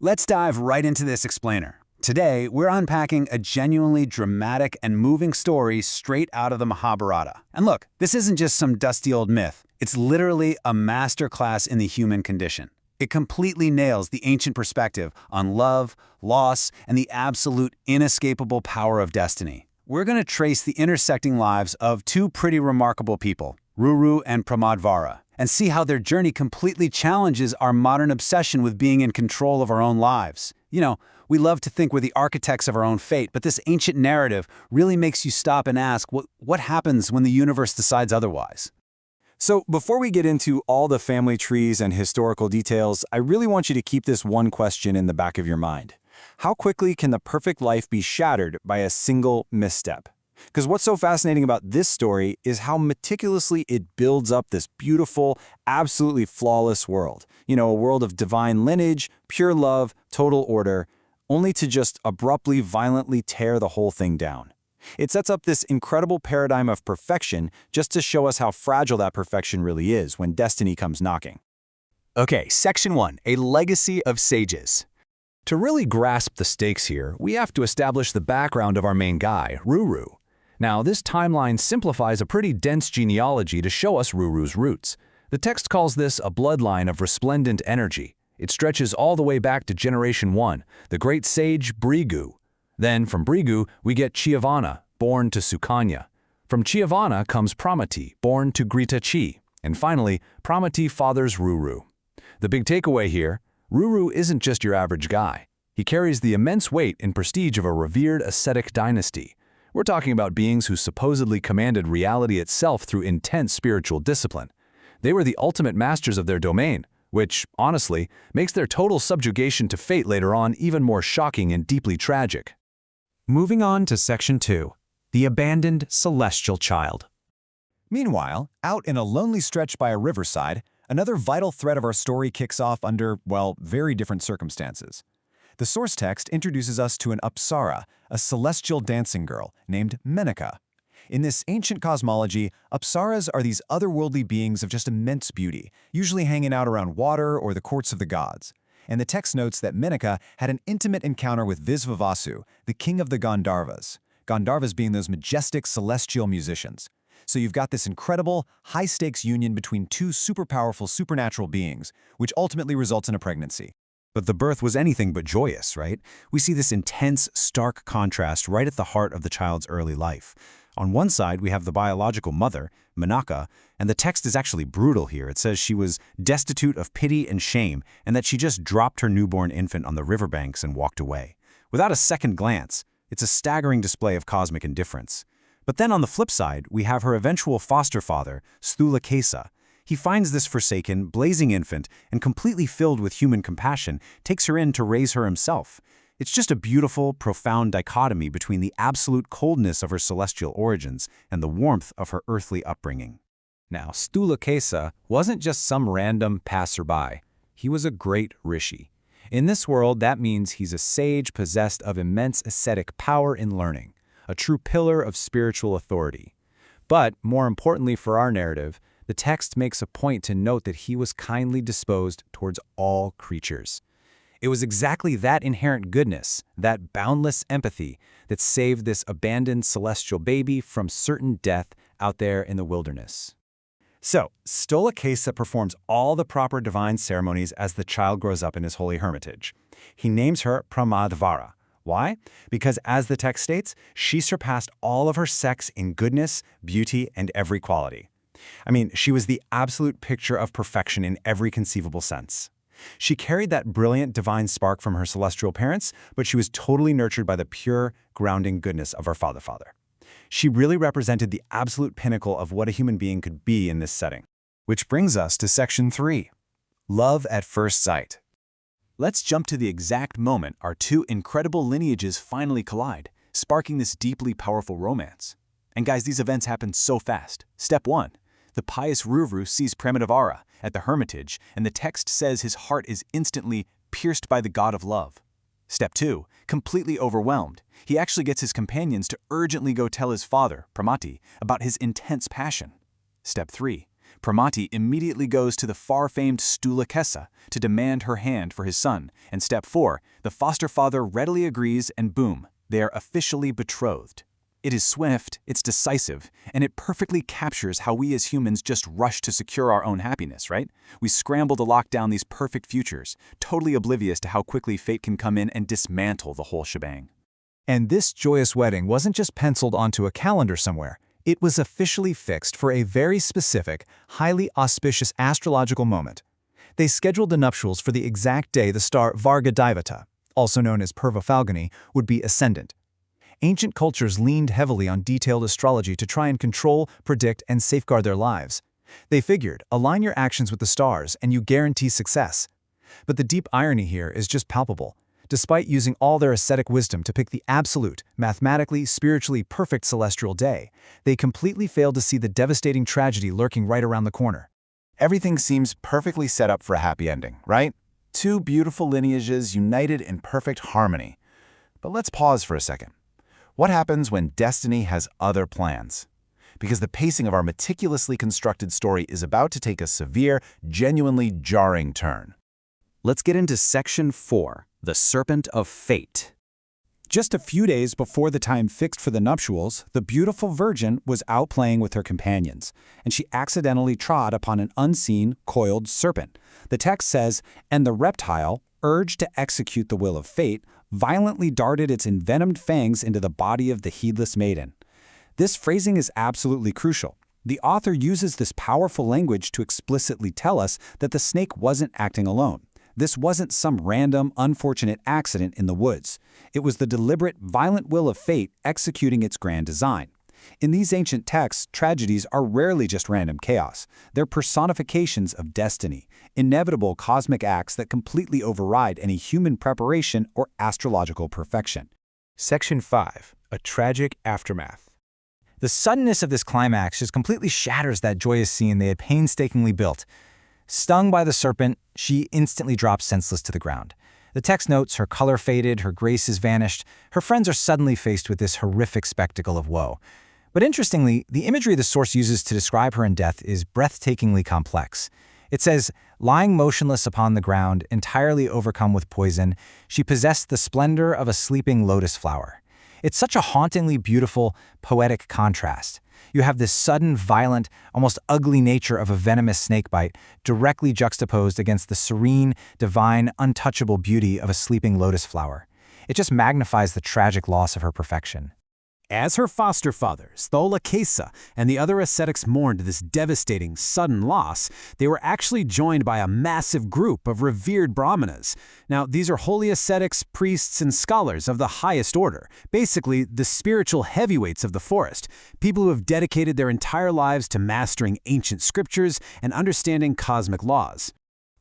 Let's dive right into this explainer. Today, we're unpacking a genuinely dramatic and moving story straight out of the Mahabharata. And look, this isn't just some dusty old myth. It's literally a masterclass in the human condition. It completely nails the ancient perspective on love, loss, and the absolute inescapable power of destiny. We're going to trace the intersecting lives of two pretty remarkable people, Ruru and Pramadvara, and see how their journey completely challenges our modern obsession with being in control of our own lives. You know, we love to think we're the architects of our own fate, but this ancient narrative really makes you stop and ask, what happens when the universe decides otherwise? So before we get into all the family trees and historical details, I really want you to keep this one question in the back of your mind. How quickly can the perfect life be shattered by a single misstep? Because what's so fascinating about this story is how meticulously it builds up this beautiful, absolutely flawless world. You know, a world of divine lineage, pure love, total order, only to just abruptly, violently tear the whole thing down. It sets up this incredible paradigm of perfection just to show us how fragile that perfection really is when destiny comes knocking. Okay, Section 1, a legacy of sages. To really grasp the stakes here, we have to establish the background of our main guy, Ruru. Now, this timeline simplifies a pretty dense genealogy to show us Ruru's roots. The text calls this a bloodline of resplendent energy. It stretches all the way back to Generation 1, the great sage Brigu. Then, from Brigu, we get Chyavana, born to Sukanya. From Chyavana comes Pramati, born to Gritachi. And finally, Pramati fathers Ruru. The big takeaway here, Ruru isn't just your average guy. He carries the immense weight and prestige of a revered ascetic dynasty. We're talking about beings who supposedly commanded reality itself through intense spiritual discipline. They were the ultimate masters of their domain, which, honestly, makes their total subjugation to fate later on even more shocking and deeply tragic. Moving on to Section 2, the abandoned celestial child. Meanwhile, out in a lonely stretch by a riverside, another vital thread of our story kicks off under, well, very different circumstances. The source text introduces us to an Apsara, a celestial dancing girl named Menaka. In this ancient cosmology, Apsaras are these otherworldly beings of just immense beauty, usually hanging out around water or the courts of the gods. And the text notes that Menaka had an intimate encounter with Viswavasu, the king of the Gandharvas. Gandharvas being those majestic celestial musicians. So you've got this incredible, high-stakes union between two super-powerful supernatural beings, which ultimately results in a pregnancy. But the birth was anything but joyous, right? We see this intense, stark contrast right at the heart of the child's early life. On one side, we have the biological mother, Menaka, and the text is actually brutal here. It says she was destitute of pity and shame, and that she just dropped her newborn infant on the riverbanks and walked away. Without a second glance, it's a staggering display of cosmic indifference. But then on the flip side, we have her eventual foster father, Sthulakesa. He finds this forsaken, blazing infant, and completely filled with human compassion, takes her in to raise her himself. It's just a beautiful, profound dichotomy between the absolute coldness of her celestial origins and the warmth of her earthly upbringing. Now, Sthulakesa wasn't just some random passerby. He was a great rishi. In this world, that means he's a sage possessed of immense ascetic power and learning, a true pillar of spiritual authority. But, more importantly for our narrative, the text makes a point to note that he was kindly disposed towards all creatures. It was exactly that inherent goodness, that boundless empathy, that saved this abandoned celestial baby from certain death out there in the wilderness. So, Sthulakesa performs all the proper divine ceremonies as the child grows up in his holy hermitage. He names her Pramadvara. Why? Because as the text states, she surpassed all of her sex in goodness, beauty, and every quality. I mean, she was the absolute picture of perfection in every conceivable sense. She carried that brilliant divine spark from her celestial parents, but she was totally nurtured by the pure, grounding goodness of her father. She really represented the absolute pinnacle of what a human being could be in this setting. Which brings us to Section 3, Love at First Sight. Let's jump to the exact moment our two incredible lineages finally collide, sparking this deeply powerful romance. And guys, these events happen so fast. Step 1. The pious Ruru sees Pramadvara at the hermitage, and the text says his heart is instantly pierced by the god of love. Step 2. Completely overwhelmed, he actually gets his companions to urgently go tell his father, Pramati, about his intense passion. Step 3. Pramati immediately goes to the far-famed Sthulakesa to demand her hand for his son, and step 4, the foster father readily agrees and boom, they are officially betrothed. It is swift, it's decisive, and it perfectly captures how we as humans just rush to secure our own happiness, right? We scramble to lock down these perfect futures, totally oblivious to how quickly fate can come in and dismantle the whole shebang. And this joyous wedding wasn't just penciled onto a calendar somewhere. It was officially fixed for a very specific, highly auspicious astrological moment. They scheduled the nuptials for the exact day the star Varga Divata, also known as Purva Falguni, would be ascendant. Ancient cultures leaned heavily on detailed astrology to try and control, predict, and safeguard their lives. They figured, align your actions with the stars and you guarantee success. But the deep irony here is just palpable. Despite using all their ascetic wisdom to pick the absolute, mathematically, spiritually perfect celestial day, they completely failed to see the devastating tragedy lurking right around the corner. Everything seems perfectly set up for a happy ending, right? Two beautiful lineages united in perfect harmony. But let's pause for a second. What happens when destiny has other plans? Because the pacing of our meticulously constructed story is about to take a severe, genuinely jarring turn. Let's get into Section 4, the Serpent of Fate. Just a few days before the time fixed for the nuptials, the beautiful virgin was out playing with her companions, and she accidentally trod upon an unseen, coiled serpent. The text says, "And the reptile, urged to execute the will of fate, violently darted its envenomed fangs into the body of the heedless maiden." This phrasing is absolutely crucial. The author uses this powerful language to explicitly tell us that the snake wasn't acting alone. This wasn't some random, unfortunate accident in the woods. It was the deliberate, violent will of fate executing its grand design. In these ancient texts, tragedies are rarely just random chaos. They're personifications of destiny, inevitable cosmic acts that completely override any human preparation or astrological perfection. Section 5. A tragic aftermath. The suddenness of this climax just completely shatters that joyous scene they had painstakingly built. Stung by the serpent, she instantly drops senseless to the ground. The text notes her color faded, her grace is vanished. Her friends are suddenly faced with this horrific spectacle of woe. But interestingly, the imagery the source uses to describe her in death is breathtakingly complex. It says, lying motionless upon the ground, entirely overcome with poison, she possessed the splendor of a sleeping lotus flower. It's such a hauntingly beautiful, poetic contrast. You have this sudden, violent, almost ugly nature of a venomous snakebite directly juxtaposed against the serene, divine, untouchable beauty of a sleeping lotus flower. It just magnifies the tragic loss of her perfection. As her foster father, Sthulakesa, and the other ascetics mourned this devastating, sudden loss, they were actually joined by a massive group of revered brahmanas. Now, these are holy ascetics, priests, and scholars of the highest order, basically the spiritual heavyweights of the forest, people who have dedicated their entire lives to mastering ancient scriptures and understanding cosmic laws.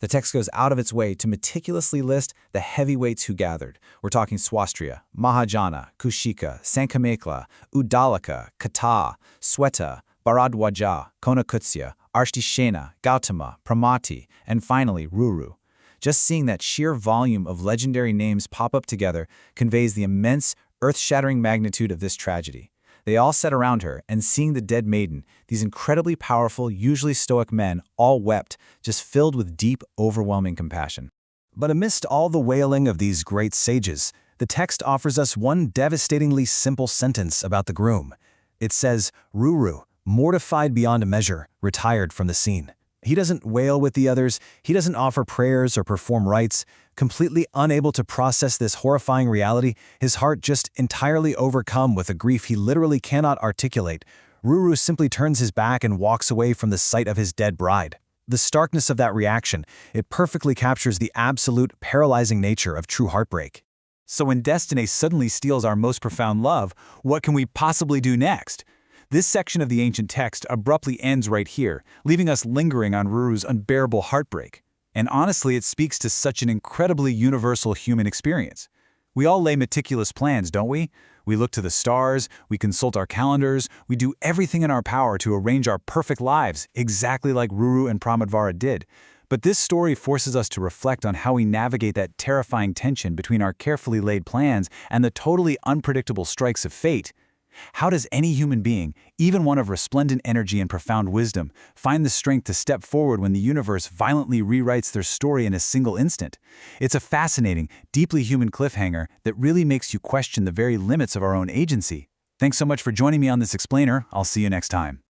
The text goes out of its way to meticulously list the heavyweights who gathered. We're talking Swastriya, Mahajana, Kushika, Sankamekla, Udalaka, Kata, Sweta, Bharadwaja, Konakutsya, Arshishena, Gautama, Pramati, and finally Ruru. Just seeing that sheer volume of legendary names pop up together conveys the immense, earth-shattering magnitude of this tragedy. They all sat around her, and seeing the dead maiden, these incredibly powerful, usually stoic men all wept, just filled with deep, overwhelming compassion. But amidst all the wailing of these great sages, the text offers us one devastatingly simple sentence about the groom. It says, Ruru, mortified beyond measure, retired from the scene. He doesn't wail with the others, he doesn't offer prayers or perform rites. Completely unable to process this horrifying reality, his heart just entirely overcome with a grief he literally cannot articulate, Ruru simply turns his back and walks away from the sight of his dead bride. The starkness of that reaction, it perfectly captures the absolute, paralyzing nature of true heartbreak. So when destiny suddenly steals our most profound love, what can we possibly do next? This section of the ancient text abruptly ends right here, leaving us lingering on Ruru's unbearable heartbreak. And honestly, it speaks to such an incredibly universal human experience. We all lay meticulous plans, don't we? We look to the stars, we consult our calendars, we do everything in our power to arrange our perfect lives, exactly like Ruru and Pramadvara did. But this story forces us to reflect on how we navigate that terrifying tension between our carefully laid plans and the totally unpredictable strikes of fate. How does any human being, even one of resplendent energy and profound wisdom, find the strength to step forward when the universe violently rewrites their story in a single instant? It's a fascinating, deeply human cliffhanger that really makes you question the very limits of our own agency. Thanks so much for joining me on this explainer. I'll see you next time.